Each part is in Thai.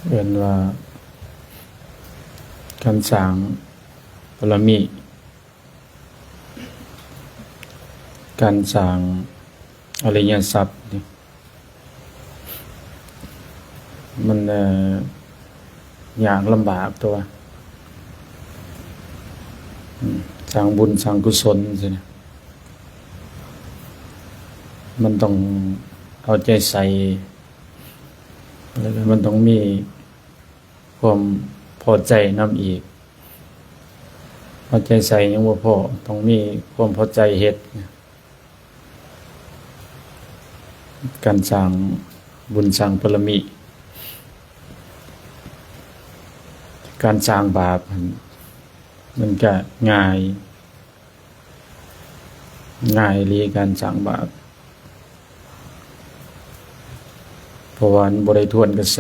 เรียนว่าการสร้างบารมีการสร้างอริยทรัพย์นี่มันยากลำบากตัวสร้างบุญสร้างกุศลสินะมันต้องเอาใจใส่แล้วก็มันต้องมีความพอใจนำอีกพอใจใส่ยังบ่พอต้องมีความพอใจเฮ็ดการสร้างบุญสร้างบารมีการสร้างบาปมันก็ง่ายเลยการสร้างบาปเพราะว่าบ่ได้ทวนกระแส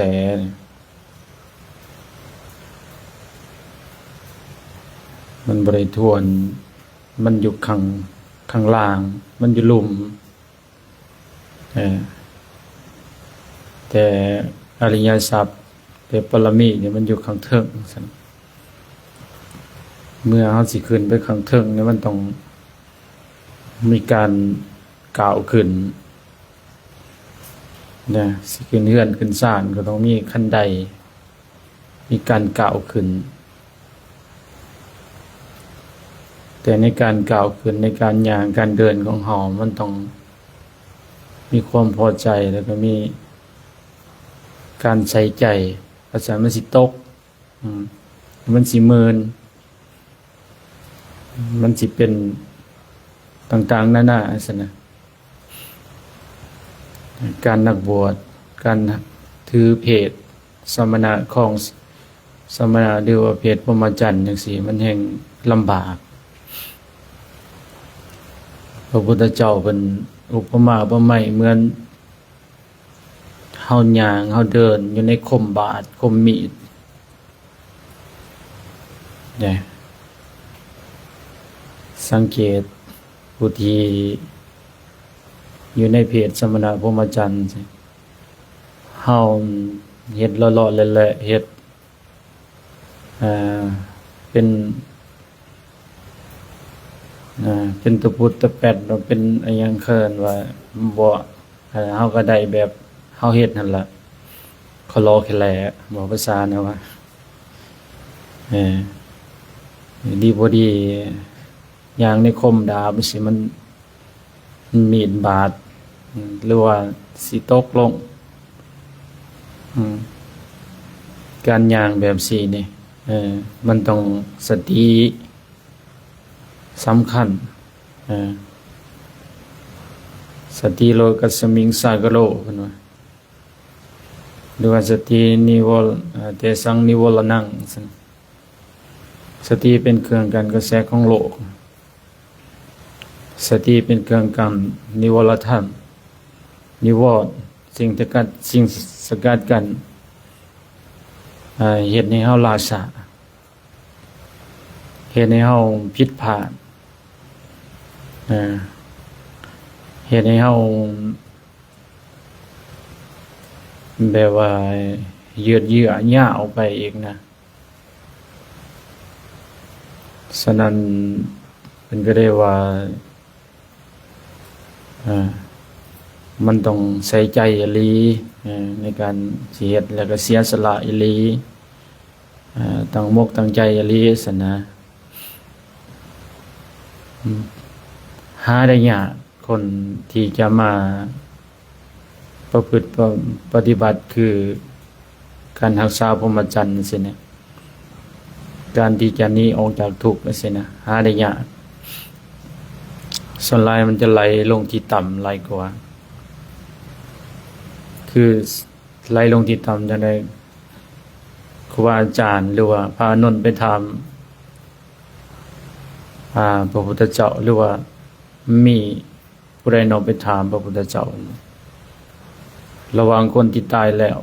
มันบ่ได้ทวนมันอยู่ข้างล่างมันอยู่หลุมแต่อริยทรัพย์แต่ปรมีเนี่ยมันอยู่ข้างเทิงซั่นเมื่อเฮาสิขึ้นไปข้างเทิงเนี่ยมันต้องมีการก้าวขึ้นนะสิขึ้นเฮือนขึ้นศาลก็ต้องมีขั้นใดมีการก้าวขึ้นแต่ในการก้าวขึ้นในการย่างการเดินของเฮามันต้องมีความพอใจแล้วก็มีการใส่ใจภาษามันสิตกมันสิเมินมันสิเป็นต่างๆนานาซั่นนะการนักบวชการถือเพศสมณะของสมณะหรือว่าเพศพรหมจรรย์จังซี่มันแห่งลำบากพระพุทธเจ้าเป็นอุปมาอุปไมยเหมือนเฮาย่างเฮาเดินอยู่ในคมบาทคมมีดเนี่ยสังเกตผู้ที่อยู่ในเพศสมณะพรหมจรรย์เฮาเฮ็ดเลาะๆแหละๆเฮ็ดเป็นตะปุดตะแปดเป็นอิหยังเคินว่าบ่เฮาก็ได้แบบเฮาเฮ็ดนั่นล่ะขอรอแค่แลบอกภาษานะว่าดีบ่ดีอย่างในคมดาบสิมันมีดบาดหรือว่าสิตกลงการย่างแบบสี่นี่มันต้องสติสำคัญสติโลกัสสมิงสากโลเพิ่นว่าหรือว่าสตินิวรเตสังนิวรณังสติเป็นเครื่องกันกระแสของโลกสติเป็นเครื่องกันนิวรธรรมนิวรณ์สิ่งสกัดกันเฮ็ดให้เฮาราษาเฮ็ดให้เฮาผิดพลาดเฮ็ดให้เฮาแบบว่ายืดเยื้อยาวไปอีกนะฉะนั้นเพิ่นก็ได้ว่ามันต้องใส่ใจอีหลีในการสิเฮ็ดแล้วก็เสียสละอีหลีตั้งมกตั้งใจอีหลีซั่นนะหาได้ยากคนที่จะมาประพฤติปฏิบัติคือการรักษาพรหมจรรย์สินะการที่จะหนีออกจากทุกข์สินะหาได้ยากส่วนหลายมันจะไหลลงที่ต่ำไหลกว่าคือไหลลงที่ต่ำจังได๋ครูบาอาจารย์หรือว่าพระอานนท์ไปถามพระพุทธเจ้าหรือว่ามีผู้ใดนำไปถามพระพุทธเจ้าระหว่างคนที่ตายแล้ว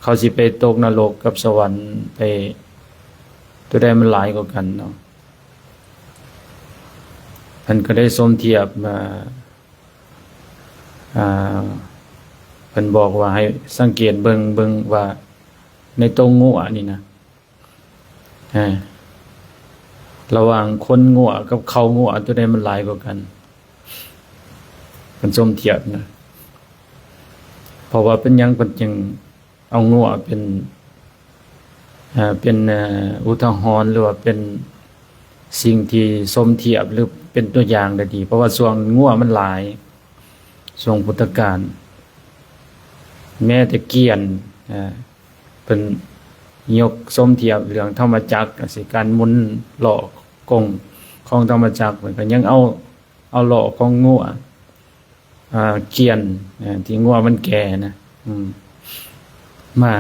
เขาสิไปตกนรกกับสวรรค์ไปตัวใดมันหลายกว่ากันเนาะท่านก็ได้สมเทียบ เพิ่นบอกว่าให้สังเกตเบิ่งว่าในตรงงัวนี่นะระหว่างคนงัวกับเขางัวตัวใดมันหลายกว่ากันเพิ่นสมเทียบนะเพราะว่าเป็นหยังเพิ่นจึงเอางัวเป็นอุทาหรณ์หรือว่าเป็นสิ่งที่สมเทียบหรือเป็นตัวอย่างได้ดีเพราะว่าส่วนงัวมันหลายช่วงพุทธกาลแม้แต่เกียนเป็นยกสมเทียบเรื่องธรรมจักรสิการหมุนหล่อกงของธรรมจักรเหมือนกันยังเอาหล่อของงัวเกียนที่งัวมันแก่นะมา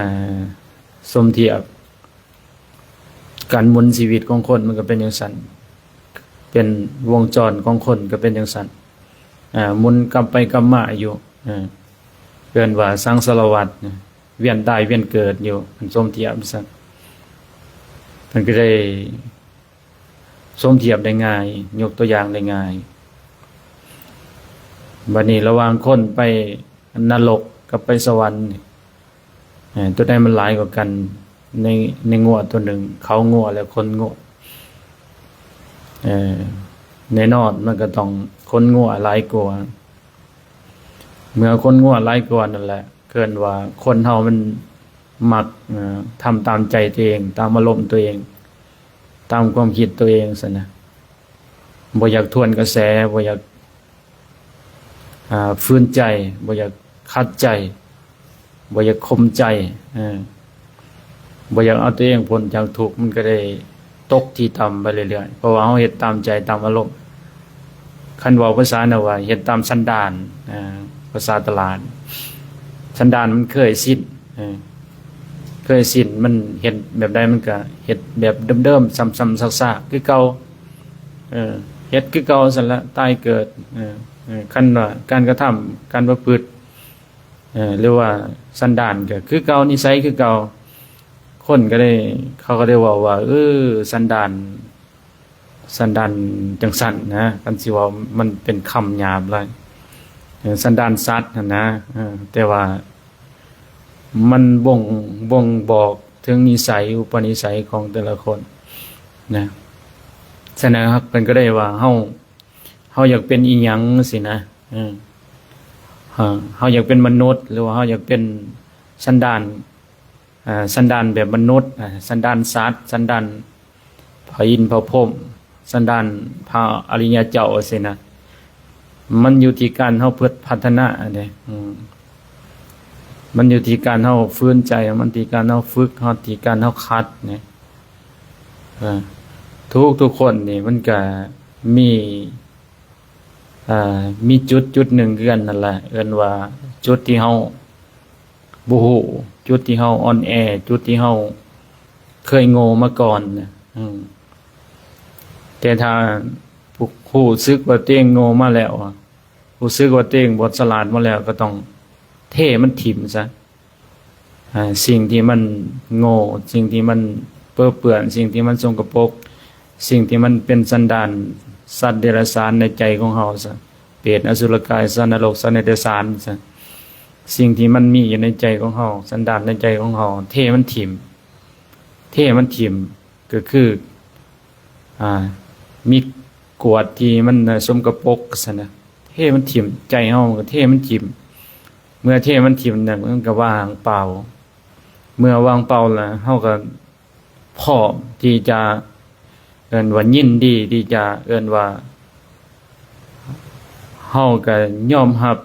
สมเทียบการหมุนชีวิตของคนมันก็เป็นอย่างนั้นเป็นวงจรของคนก็เป็นอย่างนั้นหมุนกลับไปกลับมาอยู่เรียนว่าสังสารวัฏเวียนตายเวียนเกิดอยู่มันสมเทียบซะมันก็ได้สมเทียบได้ง่ายยกตัวอย่างได้ง่ายบัดนี้ระหว่างคนไปนรกกับไปสวรรค์ตัวใดมันหลายกว่ากันในงัวตัวหนึ่งเขางัวแล้วคนงัวแน่นอนมันก็ต้องคนงัวหลายกว่าเมื่อคนงัวหลายกว่านั่นแหละเกินว่าคนเฮามันมักทำตามใจตัวเองตามอารมณ์ตัวเองตามความคิดตัวเองซั่นนะบ่อยากทวนกระแสบ่อยากฟื้นใจบ่อยากคัดใจบ่อยากข่มใจบ่อยากเอาตัวเองพ้นจากทุกข์มันก็ได้ตกที่ต่ำไปเรื่อยๆเพราะว่าเฮาเฮ็ดตามใจตามอารมณ์คันเว้าภาษาน่ะว่าเฮ็ดตามสันดานภาษาตลาดสันดานมันเคยชินมันเฮ็ดแบบใดมันก็เฮ็ดแบบเดิมๆซ้ำๆซากๆคือเก่าเฮ็ดคือเก่าซั่นละตายเกิดคันว่าการกระทำการประพฤติหรือว่าสันดานก็คือเก่านิสัยคือเก่าคนก็ได้เขาก็ได้ว่าสันดานจังสั่นนะกันสิว่ามันเป็นคำหยาบหลายสันดานสัตว์นะแต่ว่ามันบ่งบอกถึงนิสัยอุปนิสัยของแต่ละคนนะฉะนั้นครับเพิ่นก็ได้ว่าเฮาอยากเป็นอีหยังสินะเฮาอยากเป็นมนุษย์หรือว่าเฮาอยากเป็นสันดานแบบมนุษย์สันดานสัตว์สันดานพระอินทร์พระพรหมสันดานพระอริยเจ้าสินะมันอยู่ที่การเฮาเพื่อพัฒนาเด้มันอยู่ที่การเฮาฟื้นใจมันที่การเฮาฝึกเฮาที่การเฮาคัดเนี่ยทุกคนนี่มันก็มีจุดหนึ่งคือกันนั่นแหละเอิ้นว่าจุดที่เฮาบ่ฮู้จุดที่เฮาอ่อนแอจุดที่เฮาเคยโง่มาก่อนนะแต่ถ้าผู้ซึกว่าตัวเองโง่มาแล้วผู้ซึกว่าตัวเองบ่ฉลาดมาแล้วก็ต้องเทมันถิ่มซะสิ่งที่มันโง่สิ่งที่มันเปื้อเปื้อนสิ่งที่มันสกปรกสิ่งที่มันเป็นสันดานสัตว์เดรัจฉานในใจของเฮาซะเปรตอสุรกายสัตว์นรกสัตว์ในเดรัจฉานซะสิ่งที่มันมีอยู่ในใจของเฮาสันดานในใจของเฮาเทมันถิ่มก็คือมีกวดที่มันสมกปรกซะนะเทมันถิ่มใจเฮาก็เทมันถิ่มเมื่อเทมันถิ่มน่ะมันก็ว่างเปล่าเมื่อว่างเปล่าแล้วเฮาก็พร้อมที่จะเอิ้นว่ายินดีที่จะเอิ้นว่าเฮาก็ยอมรับ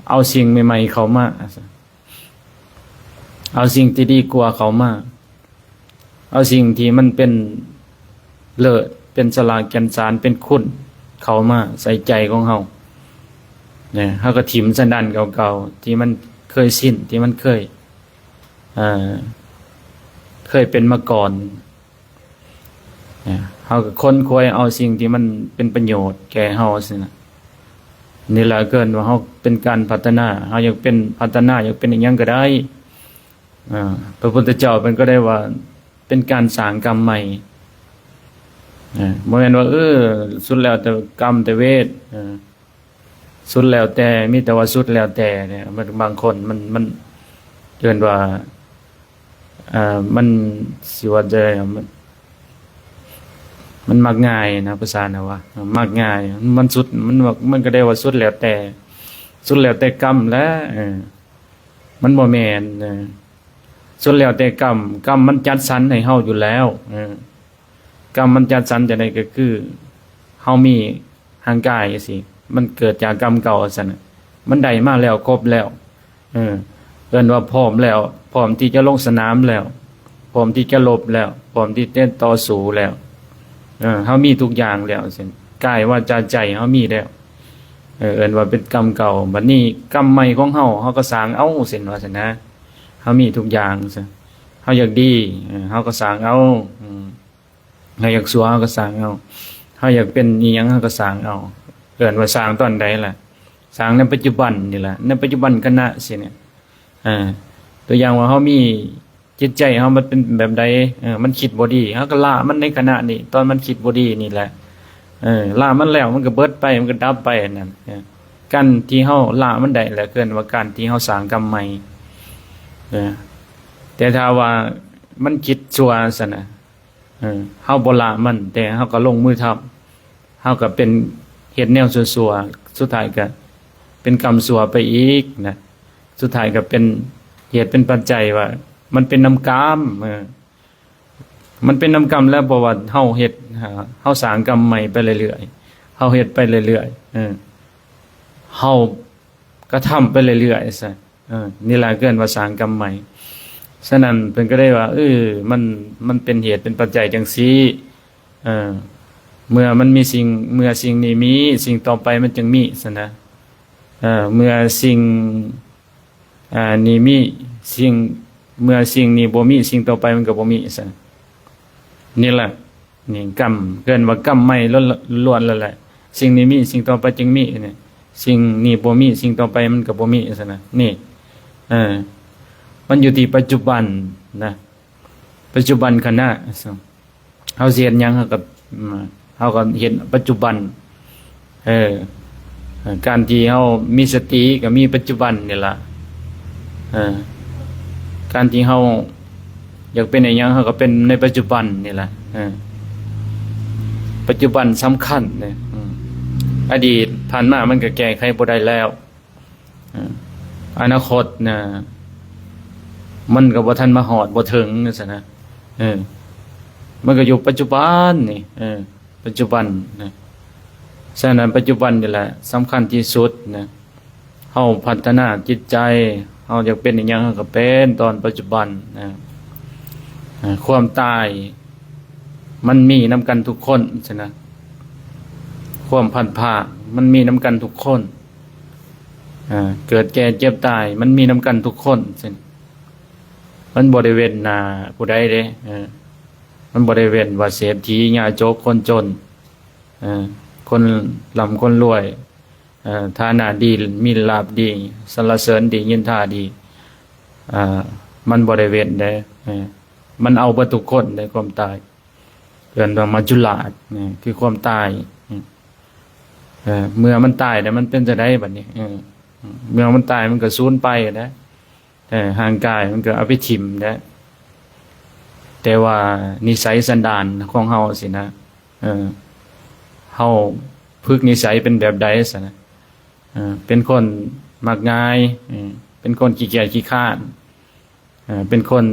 เอาสิ่งใหม่ๆเข้ามาเอาสิ่งที่ดีกว่าเข้ามาเอาสิ่งที่มันเป็นเลิศเป็นสลาแก่นสารเป็นคุณเข้ามาใส่ใจของเฮาเนี่ยเฮาก็ถิ่มสันดานเก่าๆที่มันเคยชินที่มันเคยเป็นมาก่อนเฮาก็ค้นคว้าเอาสิ่งที่มันเป็นประโยชน์แก่เฮาสินะนี่แหละเกินว่าเฮาเป็นการพัฒนาเฮาอยากเป็นพัฒนาอยากเป็นอีหยังก็ได้พระพุทธเจ้าเพิ่นก็ได้ว่าเป็นการสร้างกรรมใหม่บ่แม่นว่าสุดแล้วแต่กรรมแต่เวท สุดแล้วแต่มีแต่ว่าสุดแล้วแต่เนี่ยมันบางคนมันเกินว่ามันสิว่าจะมันมักง่ายนะภาษานะว่ามักง่ายมันสุดมันก็ได้ว่าสุดแล้วแต่สุดแล้วแต่กรรมแล้วมันบ่แม่นสุดแล้วแต่กรรมมันจัดสรรให้เฮาอยู่แล้วกรรมมันจัดสรรจังได๋ก็คือเฮามีร่างกายจังซี่มันเกิดจากกรรมเก่าซั่นน่ะมันได้มาแล้วครบแล้วเอิ้นว่าพร้อมแล้วพร้อมที่จะลงสนามแล้วพร้อมที่จะรบแล้วพร้อมที่จะต่อสู้แล้วเฮามีทุกอย่างแล้วซั่นกายวาจาใจเฮามีแล้วเอิ้นว่าเป็นกรรมเก่าบัดนี้กรรมใหม่ของเฮาก็สร้างเอาซั่นว่าซั่นนะเฮามีทุกอย่างซั่นเฮาอยากดีเฮาก็สร้างเอาเฮาอยากสัวเฮาก็สร้างเอาเฮาอยากเป็นอีหยังเฮาก็สร้างเอาเอิ้นว่าสร้างตอนใดล่ะสร้างในปัจจุบันนี่ล่ะในปัจจุบันขณะสิเนี่ยตัวอย่างว่าเฮามีจิตใจเฮามันเป็นแบบใดมันคิดบ่ดีเฮาก็ละมันในขณะนี้ตอนมันคิดบ่ดีนี่แหละละมันแล้วมันก็เบิดไปมันก็ดับไปนั่นการที่เฮาละมันได้แหละเกินว่าการที่เฮาสร้างกรรมใหม่แต่ถ้าว่ามันคิดชั่วซั่นน่ะเฮาบ่ละมันแต่เฮาก็ลงมือทำเฮาก็เป็นเฮ็ดแนวชั่วๆสุดท้ายก็เป็นกรรมชั่วไปอีกนะสุดท้ายก็เป็นเหตุเป็นปัจจัยว่ามันเป็นน้ำกรรมมันเป็นน้ำกรรมแล้วเพราะว่าเฮาเฮ็ดเฮาสร้างกรรมใหม่ไปเรื่อยๆเฮาเฮ็ดไปเรื่อยๆเฮากระทำไปเรื่อยๆซะนี่ล่ะเกินว่าสร้างกรรมใหม่ฉะนั้นเพิ่นก็ได้ว่ามันเป็นเหตุเป็นปัจจัยจังซี่เมื่อมันมีสิ่งนี้มีสิ่งต่อไปมันจึงมีซะนะเมื่อสิ่งนี้มีเมื่อสิ่งนี้บ่มีสิ่งต่อไปมันก็บ่มีซะนี่แหละนี่กรรมเกินว่ากรรมใหม่ล้วนๆแล้วแหละสิ่งนี้มีสิ่งต่อไปจึงมีเนี่ยสิ่งนี้บ่มีสิ่งต่อไปมันก็บ่มีซะนะนี่มันอยู่ที่ปัจจุบันนะปัจจุบันขณะเฮาสิเฮ็ดหยังเฮาก็เห็นปัจจุบันการที่เฮามีสติก็มีปัจจุบันนี่ล่ะการที่เฮาอยากเป็นอีหยังเฮาก็เป็นในปัจจุบันนี่ล่ะปัจจุบันสำคัญเนี่ยอดีตผ่านมามันก็แก้ไขบ่ได้แล้วอนาคตน่ะมันก็บ่ทันมาฮอดบ่ถึงจังซี่นะมันก็อยู่ปัจจุบันนี่ปัจจุบันนะฉะนั้นปัจจุบันนี่แหละสำคัญที่สุดนะเฮาพัฒนาจิตใจเฮาอยากเป็นอีหยังเฮาก็เป็นตอนปัจจุบันนะความตายมันมีนำกันทุกคนใช่นะความพัดพรากมันมีนำกันทุกคนเกิดแก่เจ็บตายมันมีนำกันทุกคนใช่มันบ่ได้เว้นหน้าผู้ใดเด้มันบ่ได้เว้นว่าเศรษฐีญาโจกคนจนคนร่ำคนรวยฐานะดีมีลาภดีสรรเสริญดียินท่าดีมันบ่ได้เว้นเด้มันเอาเบิดทุกคนได้ความตายเอิ้นว่ามัจจุราชคือความตายเมื่อมันตายแล้วมันเป็นจังได๋บัดนี้เมื่อมันตายมันก็สูญไปนะห่างกายมันก็เอาไปทิ่มนะแต่ว่านิสัยสันดานของเฮาสินะเฮาพึกนิสัยเป็นแบบใดซะนะเป็นคนมักง่ายเป็นคนขี้เกียจขี้คร้านเป็นคน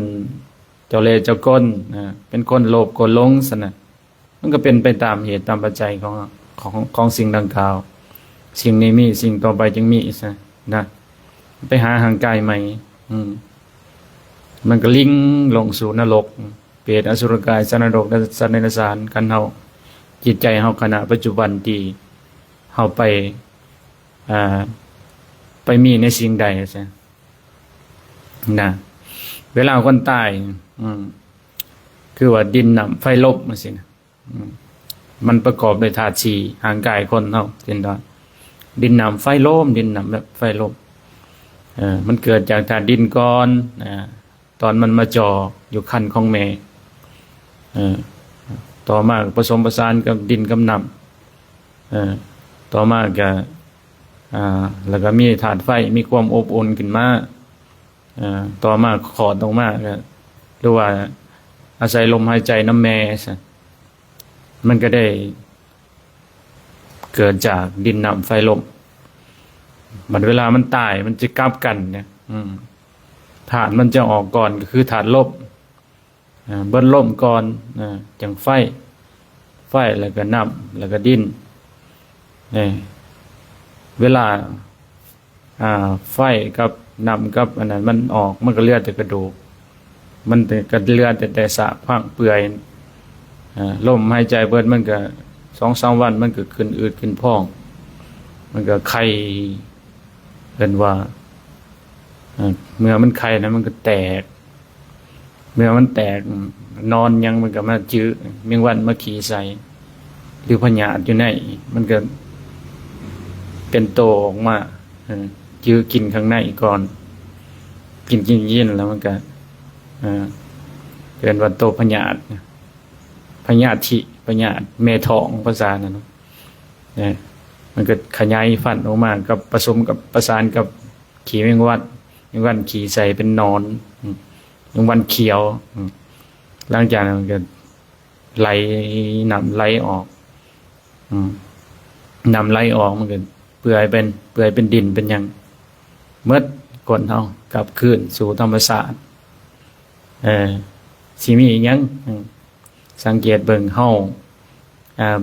เจ้าเล่ห์เจ้าก้นเป็นคนโลภโกรธหลงซะนะมันก็เป็นไปตามเหตุตามปัจจัยของสิ่งดังกล่าวสิ่งนี้มีสิ่งต่อไปจึงมีซะนะไปหาห่างกายใหม่มันก็ลิงลงสู่นรกเปรตอสุรกายสัตว์นรกและสัตว์เดรัจฉานกันเฮาจิตใจเฮาขณะปัจจุบันที่เฮาไปมีในสิ่งใดใช่นะเวลาคนตายคือว่าดินน้ำไฟลมจังซี่นะมันประกอบด้วยธาตุสี่ห่างกายคนเฮาเป็นต้นดินน้ำไฟลมดินน้ำและไฟลมมันเกิดจากธาตุดินก่อนตอนมันมาจ่ออยู่คันของแม่ต่อมาผสมผสานกับดินกับน้ำต่อมาก็ แล้วก็มีธาตุไฟมีความอบอุ่นขึ้นมาต่อมาขอดออกมาก็หรือว่าอาศัยลมหายใจน้ำแม่ซะมันก็ได้เกิดจากดินน้ำไฟลมบัดเวลามันตายมันจะกลับกันเนี่ยธาตุมันจะออกก่อนก็คือธาตุลมเบิ้ลลมก่อนจังไฟแล้วก็น้ำแล้วก็ดินเวลาไฟกับน้ำกับอันนั้นมันออกมันก็เหลือแต่กระดูกมันก็เหลือแต่ซากพังเปื่อยลมหายใจเบิดมันก็2-3 วันมันก็ขึ้นอืดขึ้นพองมันก็ไข้เป็นว่าเมื่อมันไข้นะมันก็แตกเมื่อมันแตกนอนยังมันก็มาจื้อเมียงวันมาขี่ใส่หรือพยาธิอยู่ในมันก็เป็นโตออกมาจื้อกินข้างในก่อนกินยินแล้วมันก็เป็นว่าโตพยาธิพยาธิแม่ท้องภาษานั่นเนี่ยมันก็ขยายฟันออกมากับผสมกับประสานกับขี้แมงวันขี่ใส่เป็นนอนแมงวันเขียวหลังจากนั้นมันก็ไหลน้ำไหลออกน้ำไหลออกมันก็เปื่อยเป็นดินเป็นหยังเมื่อก่อนเฮากลับคืนสู่ธรรมชาติสิมีอีกหยังสังเกตเบิ่งเฮา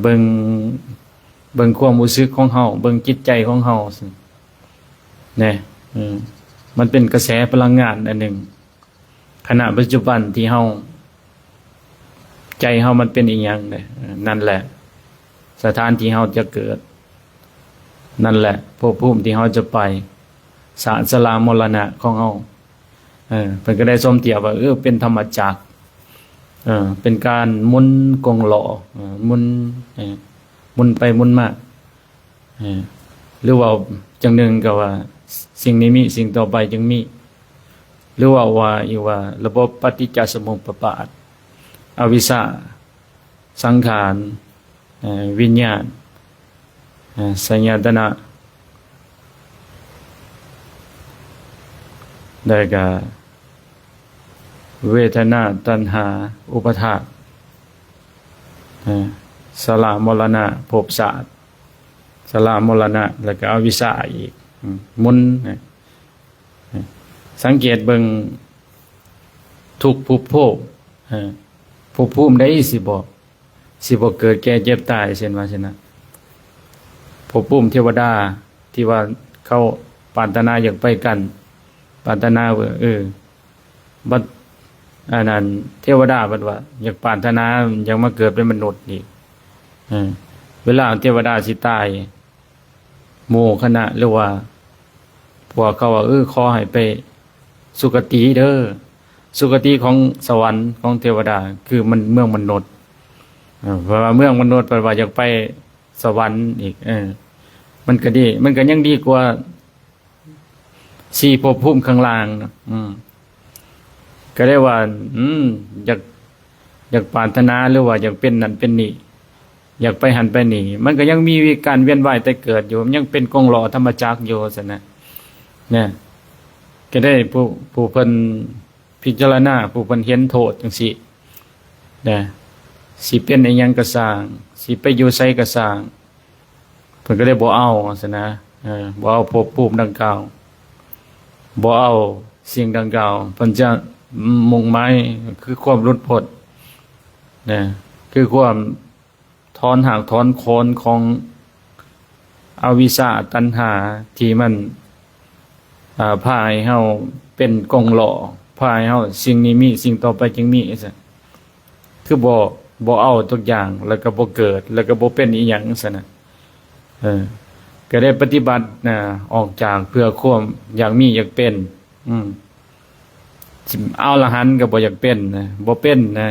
เบิ่งความรู้สึกของเฮาเบิ่งจิตใจของเฮาเนี่ยมันเป็นกระแสพลังงานอันหนึ่งขณะปัจจุบันที่เฮาใจเฮามันเป็นอีหยังเนี่ยนั่นแหละสถานที่เฮาจะเกิดนั่นแหละภพภูมิที่เฮาจะไปสารสลามรณะของเฮาเพิ่นก็ได้สมเทียบว่าเป็นธรรมจักรเป็นการหมุนกงล้อหมุนไปหมุนมาหรือว่าจังหนึ่งก็ว่าสิ่งนี้มีสิ่งต่อไปจึงมีหรือว่าอีกว่าระบบปฏิจจสมุปบาทอวิชชาสังขารวิญญาณสัญญาตนะได้แก่เวทนาตัณหาอุปาทานสลามรณะภพชาติสลามรณะแล้วก็อวิชชาอีกมุนสังเกตเบิ่งทุกภพภูมิได้สิบ่เกิดแก่เจ็บตายเช่นว่าเช่นนั้นภพภูมิเทวดาที่ว่าเขาปรารถนาอยากไปกันปรารถนาว่าบัดอันนั้นเทวดาบัดว่าอยากปรารถนาอยากมาเกิดเป็นมนุษย์อีกเวลาเทวดาสิตายโมคณะหรือว่าพวกเขาว่าขอให้ไปสุคติเด้อสุคติของสวรรค์ของเทวดาคือมันเมืองมนุษย์เพราะว่าเมืองมนุษย์แปลว่าอยากไปสวรรค์อีกมันก็ดีมันก็ยังดีกว่า4ภพภูมิข้างล่างก็ได้ว่าอยากปรารถนาหรือว่าอยากเป็นนั่นเป็นนี่อยากไปหันไปนี่มันก็ยังมีการเวียนว่ายแต่เกิดอยู่มันยังเป็นกงล้อธรรมจักรอยู่ซั่นนะเนี่ยก็ได้ผู้เพิ่นพิจารณาผู้เพิ่นเห็นโทษจังซี่นะสิเป็นอีหยังก็สร้างสิไปอยู่ไสก็สร้างเพิ่นก็ได้บ่เอาซั่นนะบ่เอาภพภูมิดังกล่าวบ่เอาสิ่งดังกล่าวเพิ่นจะมุ่งหมายคือความหลุดพ้นนะคือความถอนหากถอนโคนของอวิชชาตัณหาที่มันพาให้เฮาเป็นกงล้อพาให้เฮาสิ่งนี้มีสิ่งต่อไปจึงมีซะคือบ่เอาทุกอย่างแล้วก็บ่เกิดแล้วก็บ่เป็นอีหยังซั่นน่ะก็ได้ปฏิบัติออกจากเพื่อความอยากมีอยากเป็นเอาละหันก็บ่อยากเป็นนะบ่เป็นนะ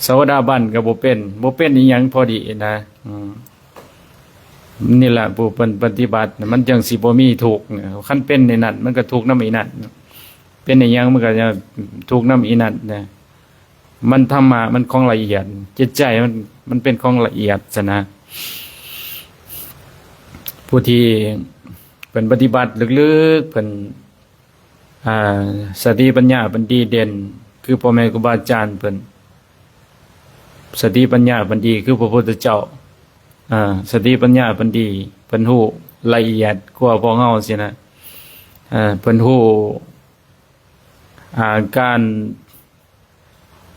โสดาบันก็บ่เป็นอีหยังพอดีนะนี่แหละผู้ปฏิบัติมันจังสิบ่มีทุกข์คันเป็นในนั้นมันก็ทุกข์นำอีนั่นเป็นอีหยังมันก็จะทุกข์นำอีนั่นนะมันธรรมะมันของละเอียดจิตใจมันเป็นของละเอียดซะนะ ผู้ที่เพิ่นปฏิบัติลึกๆเพิ่นสติปัญญาเพิ่นดีเด่นคือพ่อแม่ครูบาอาจารย์เพิ่นสติปัญญาเพิ่นดีคือพระพุทธเจ้าสติปัญญาเพิ่นดีเพิ่นฮู้ละเอียดกว่าพวกเฮาสินะเพิ่นฮู้การ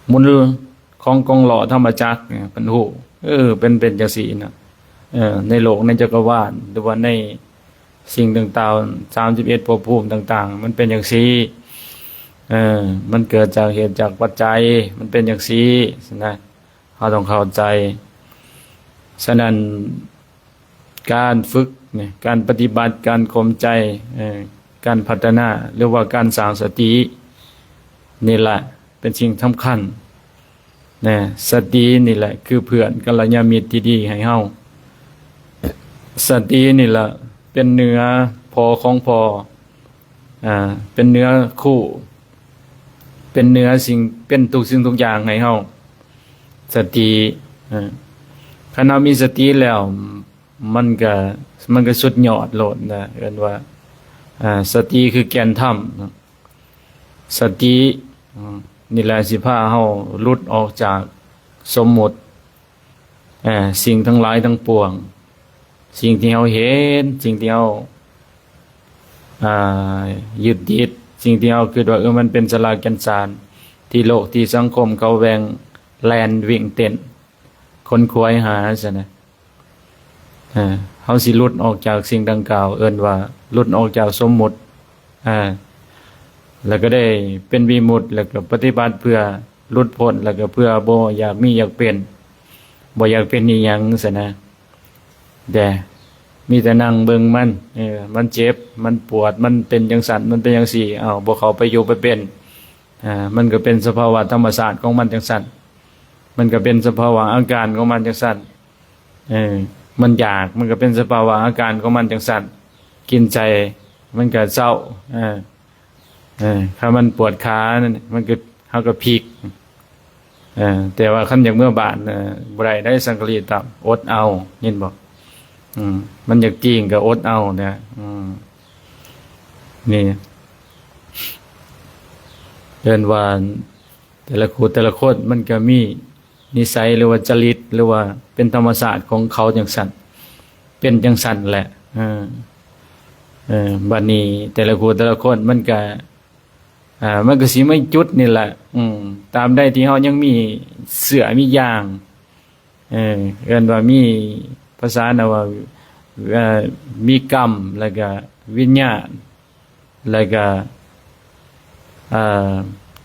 หมุนของกองล้อธรรมจักรเนี่ยเพิ่นฮู้เป็นจังซี่นะในโลกในจักรวาลหรือว่าในสิ่งต่างๆ31ภพภูมิต่างๆมันเป็นอย่างซี่มันเกิดจากเหตุจากปัจจัยมันเป็นอย่างซี่นะเราต้องเข้าใจฉะนั้นการฝึกเนี่ยการปฏิบัติการข่มใจการพัฒนาหรือว่าการสร้างสตินี่แหละเป็นสิ่งสำคัญนะสตินี่แหละคือเพื่อนกัลยาณมิตรที่ดีให้เฮาสตินี่แหละเป็นเนื้อพอของพอเป็นเนื้อคู่เป็นเนื้อสิ่งเป็นทุกสิ่งทุกอย่างให้เฮาสติถ้าเรามีสติแล้วมันก็สุดยอดโลดนะเอิ้นว่าสติคือแก่นธรรมสตินี่แหละสิพาเฮาหลุดออกจากสมมุติสิ่งทั้งหลายทั้งปวงสิ่งที่เฮาเห็นสิ่งที่เฮายึดติดสิ่งที่เฮาคิดว่ามันเป็นสลากแก่นสารที่โลกที่สังคมเขาแบ่งแลนวิ่งเต้นคนควยหาซะนะเฮาสิหลุดออกจากสิ่งดังกล่าวเอิ้นว่าหลุดออกจากสมมุติแล้วก็ได้เป็นวิมุตติแล้วก็ปฏิบัติเพื่อหลุดพ้นแล้วก็เพื่อบ่อยากมีอยากเป็นบ่อยากเป็นอีหยังซะนะแต่มีแต่นั่งเบิ่งมันเจ็บมันปวดมันเป็นจังซั่นมันเป็นจังซี่บ่เข้าไปอยู่ไปเป็นมันก็เป็นสภาวะธรรมชาติของมันจังซั่นมันก็เป็นสภาวะอาการของมันจังซั่นมันอยากมันก็เป็นสภาวะอาการของมันจังซั่นกินใจมันก็เศร้าถ้ามันปวดขานั่นมันก็เฮาก็พลิกแต่ว่าคันอย่างเมื่อบาดบ่ได้สังกะรีตับอดเอายินบ่มันอยากกิ้งก็อดเอาเนี่ยนี่เดินว่าแต่ละคนมันก็มีนิสัยหรือว่าจริตหรือว่าเป็นธรรมชาติของเขาจังซั่นเป็นจังซั่นแหละบัดนี้แต่ละคนมันก็สิไม่จุดนี่แหละตามได้ที่เฮายังมีเสื้อมียางเอิ้นว่ามีภาษาน่ะว่ามีกรรมแล้วก็วิญญาณแล้วก็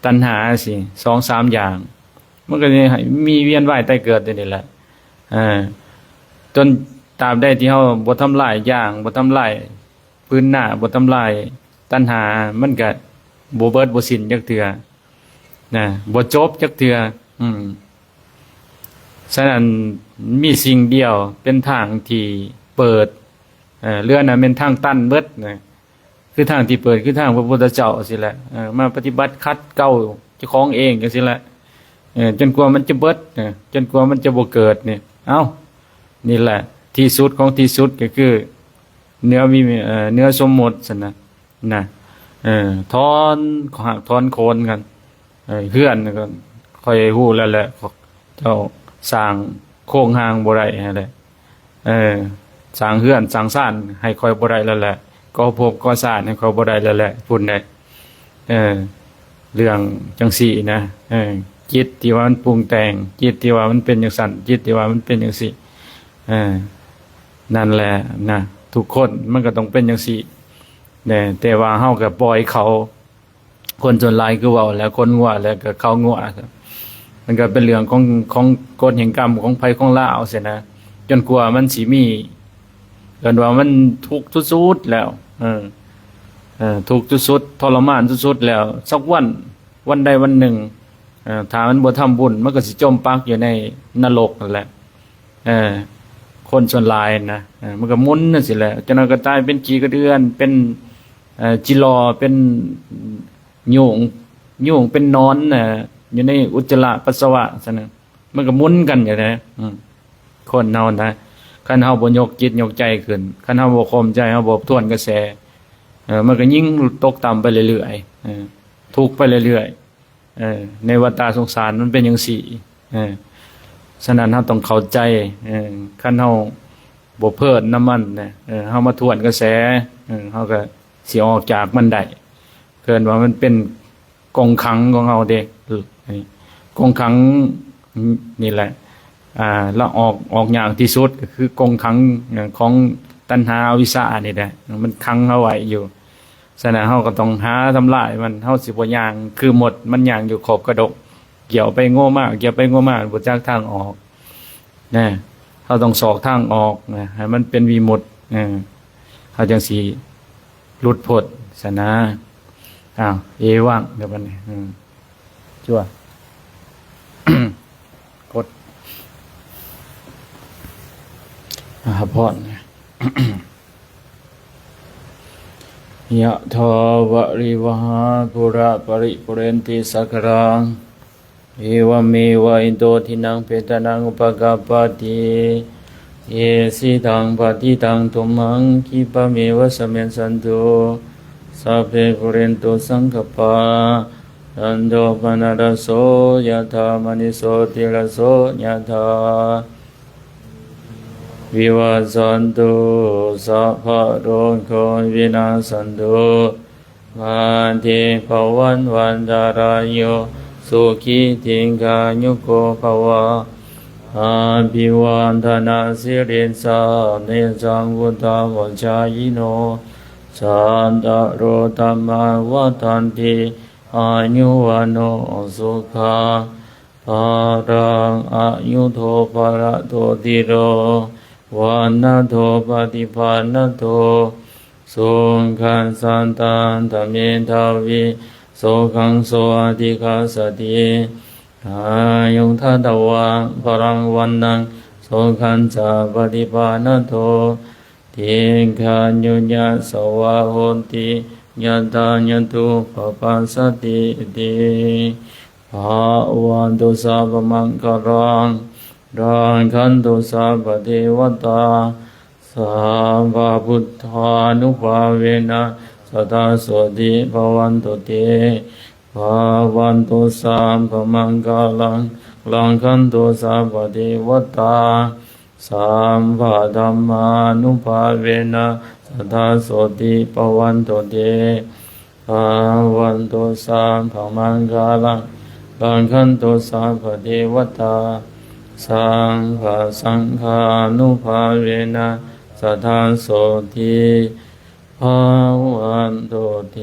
ตัณหาสิ 2-3 อย่างมันก็มีเวียนว่ายตายเกิดนี่แหละจนตามได้ที่เฮาบ่ทำลายอย่างบ่ทำลายพื้นหน้าบ่ทำลายตัณหามันก็บ่เบิดบ่สิ้นจักเทื่อนะบ่จบจักเทื่อฉะนั้นมีสิ่งเดียวเป็นทางที่เปิดเรือน่ะเป็นทางตันเบิดนะคือทางที่เปิดคือทางพระพุทธเจ้าสิแหละมาปฏิบัติขัดเกลาเจ้าของเองจังซี่แหละจนกว่ามันจะเบิดจนกว่ามันจะบ่เกิดนี่นี่แหละที่สุดของที่สุดก็คือเนื้อสมมุติซั่นนะถอนหักถอนโคนกันเฮือนก็ค่อยฮู้แล้วแหละเจ้าสร้างโครงหางบ่ได้นั่นแหละสร้างเฮือนสร้างซ่านให้ค่อยบ่ได้แล้วแหละก่อภพก่อชาติให้ค่อยบ่ได้แล้วแหละพุ่นได้เรื่องจังซี่นะจิตที่ว่ามันปรุงแต่งจิตที่ว่ามันเป็นจังซั่นจิตที่ว่ามันเป็นจังซี่นั่นแหละนะทุกคนมันก็ต้องเป็นจังซี่แต่ว่าเฮาก็ปล่อยเขาคนส่วนหลายคือเว้าแล้วคนงัวแล้วก็เขางัวมันก็เป็นเรื่องของกฎแห่งกรรมของภัยของลาวเสียนะจนกว่ามันสิมีกันว่ามันทุกข์สุดๆแล้วทุกข์สุดๆทรมานสุดๆแล้วสักวันใดวันหนึ่งถ้ามันบ่ทำบุญมันก็สิจมปักอยู่ในนรกนั่นแหละคนส่วนหลายนะมันก็หมุนนั่นสิแหละจนก็ตายเป็นขี้กระเดือนเป็นจิรอเป็นยุงเป็นนอนอยู่ในอุจจาระปัสสาวะซั่นน่ะมันก็หมุนกันอยู่นะคนเฮานะ คันเฮาบ่ยกจิตยกใจขึ้นคันเฮาบ่ข่มใจเฮาบ่ทวนกระแสมันก็ยิ่งตกต่ำไปเรื่อยๆทุกข์ไปเรื่อยๆในวัฏสงสารมันเป็นจังซี่ฉะนั้นเฮาต้องเข้าใจคันเฮาบ่เพิดน้ำมันนะเฮามาทวนกระแสเฮาก็สิออกจากมันได้เกินว่ามันเป็นกองขังของเฮาเด้กองขังนี่แหละแล้วออกอย่างที่สุดก็คือกองขังของตัณหาอวิชชานี่แหละมันขังเฮาไว้อยู่ฉะนั้นเฮาก็ต้องหาทำลายมันเฮาสิบ่ย่างคือหมดมันย่างอยู่ขอบกระดกเกี่ยวไปโง่มากเกี่ยวไปโง่มากบ่จักทางออกนะเฮาต้องสอกทางออกนะให้มันเป็นวิมุตติเฮาจังสิหลุดพ้นซะนะเอวังเดี๋ยวบัดนี้จั่ว กดพร ยะถาวะริวหาปุระปริปุเรนติสักครังเอวเมวะอิโตทินังเปตนังอุปกาปติเยสิตังปฏิตังตุมังคิปะเมวะสเมสันตุสัพเพปุเรนตุสังคปาอันโดปนะระโสยะถามณิโสติระโสยะถาวิวัสสันตุสัพพะโรโควินาสันตุมาเตภวันวันตารายโยสุขีติกายุโกภวะอาภิวันธนาสิริสาเนจังวุฒาวจายโนสันตโรธรรมวัฏันติอายุวันโนสุขังภารังอายุโทภระโตติโรวันนะโทปฏิภาณโตสุขังสันตันธเมทาวิโสขังโสอธิคาสติอายุทัตวะปรังวันนังโสขังจาปฏิภาณโตทิขันยุญญาสวะโหติยัตตาญัตุปปัสสติติภาวันตุสัพพมังคารังรังขันตุสัพพเทวตาสัพพพุทธานุภาเวนะสัทธาโสติภวันตุเตภาวันตุสัพพมังคารังรังขันตุสัพพเทวตาสัมภะธัมมานุภาเวนะสัทธาโสติภวันตุเตภาวันตุสัพพมังคารังรังขันตุสัพพเทวตาสังฆสังฆานุภาเวนะสัทธาโสติภวันตุเต